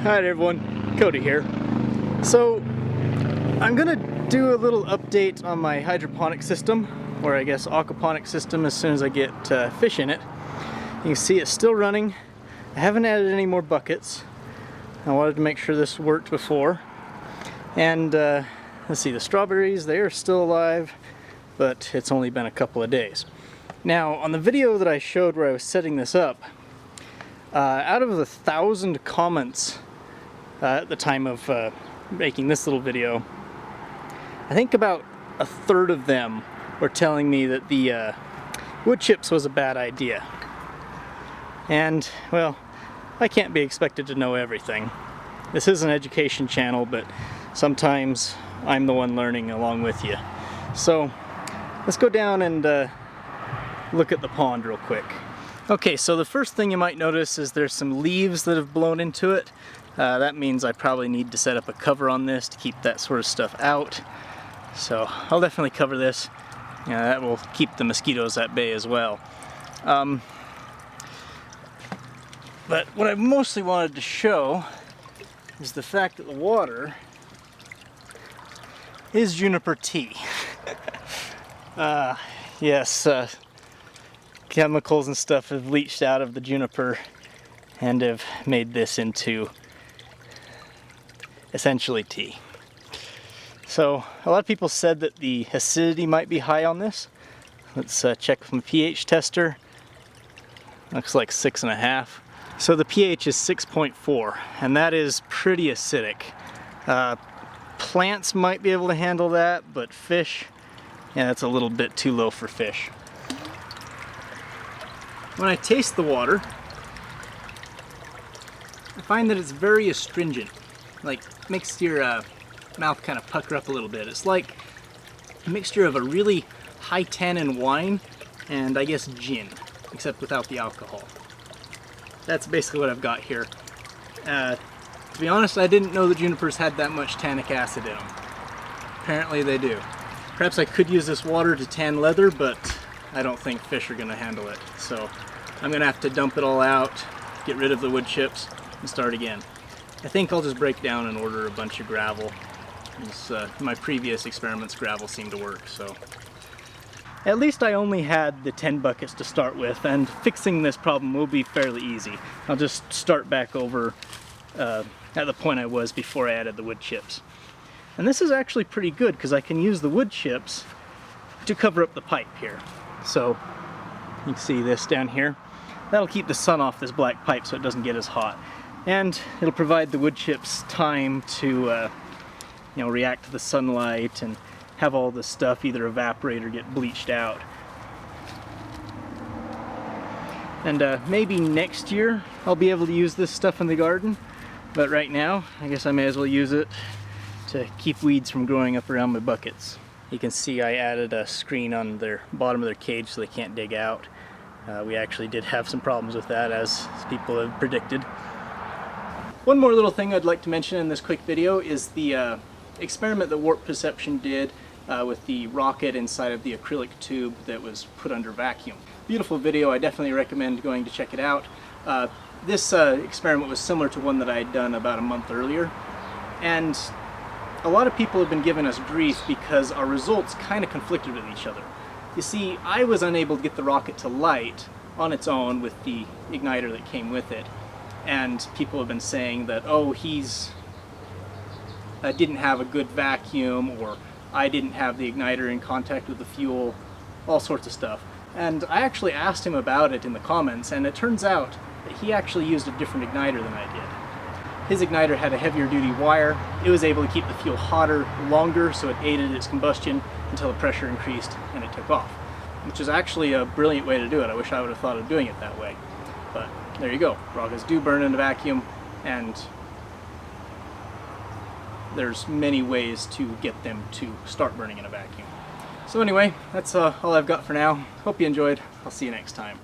Alright everyone, Cody here. So, I'm gonna do a little update on my hydroponic system, or I guess aquaponic system, as soon as I get fish in it. You can see it's still running. I haven't added any more buckets. I wanted to make sure this worked before. And let's see, the strawberries, they are still alive, but it's only been a couple of days. Now, on the video that I showed where I was setting this up, out of the 1,000 comments at the time of making this little video, I think about a third of them were telling me that the wood chips was a bad idea. And, well, I can't be expected to know everything. This is an education channel, but sometimes I'm the one learning along with you. So, let's go down and look at the pond real quick. Okay, so the first thing you might notice is there's some leaves that have blown into it. That means I probably need to set up a cover on this to keep that sort of stuff out. So I'll definitely cover this. That will keep the mosquitoes at bay as well. But what I mostly wanted to show is the fact that the water is juniper tea. Yes, chemicals and stuff have leached out of the juniper and have made this into essentially tea. So a lot of people said that the acidity might be high on this. Let's check with my pH tester. Looks like 6.5. So the pH is 6.4, and that is pretty acidic. Plants might be able to handle that, but fish, yeah, that's a little bit too low for fish. When I taste the water, I find that it's very astringent. Like, makes your mouth kind of pucker up a little bit. It's like a mixture of a really high tannin wine and I guess gin, except without the alcohol. That's basically what I've got here. To be honest, I didn't know that junipers had that much tannic acid in them. Apparently they do. Perhaps I could use this water to tan leather, but I don't think fish are going to handle it. So I'm going to have to dump it all out, get rid of the wood chips, and start again. I think I'll just break down and order a bunch of gravel. My previous experiments, gravel seemed to work, so. At least I only had the 10 buckets to start with, and fixing this problem will be fairly easy. I'll just start back over at the point I was before I added the wood chips. And this is actually pretty good, because I can use the wood chips to cover up the pipe here. So, you can see this down here. That'll keep the sun off this black pipe so it doesn't get as hot. And it'll provide the wood chips time to react to the sunlight and have all this stuff either evaporate or get bleached out. And maybe next year I'll be able to use this stuff in the garden, but right now I guess I may as well use it to keep weeds from growing up around my buckets. You can see I added a screen on their bottom of their cage so they can't dig out. We actually did have some problems with that, as people have predicted. One more little thing I'd like to mention in this quick video is the experiment that Warp Perception did with the rocket inside of the acrylic tube that was put under vacuum. Beautiful video, I definitely recommend going to check it out. This experiment was similar to one that I had done about a month earlier, and a lot of people have been giving us grief because our results kind of conflicted with each other. You see, I was unable to get the rocket to light on its own with the igniter that came with it, and people have been saying that, oh, he's didn't have a good vacuum, or I didn't have the igniter in contact with the fuel, all sorts of stuff. And I actually asked him about it in the comments, and it turns out that he actually used a different igniter than I did. His igniter had a heavier duty wire. It was able to keep the fuel hotter longer, so it aided its combustion until the pressure increased and it took off, which is actually a brilliant way to do it. I wish I would have thought of doing it that way. But there you go. Rockets do burn in a vacuum, and there's many ways to get them to start burning in a vacuum. So anyway, that's all I've got for now. Hope you enjoyed. I'll see you next time.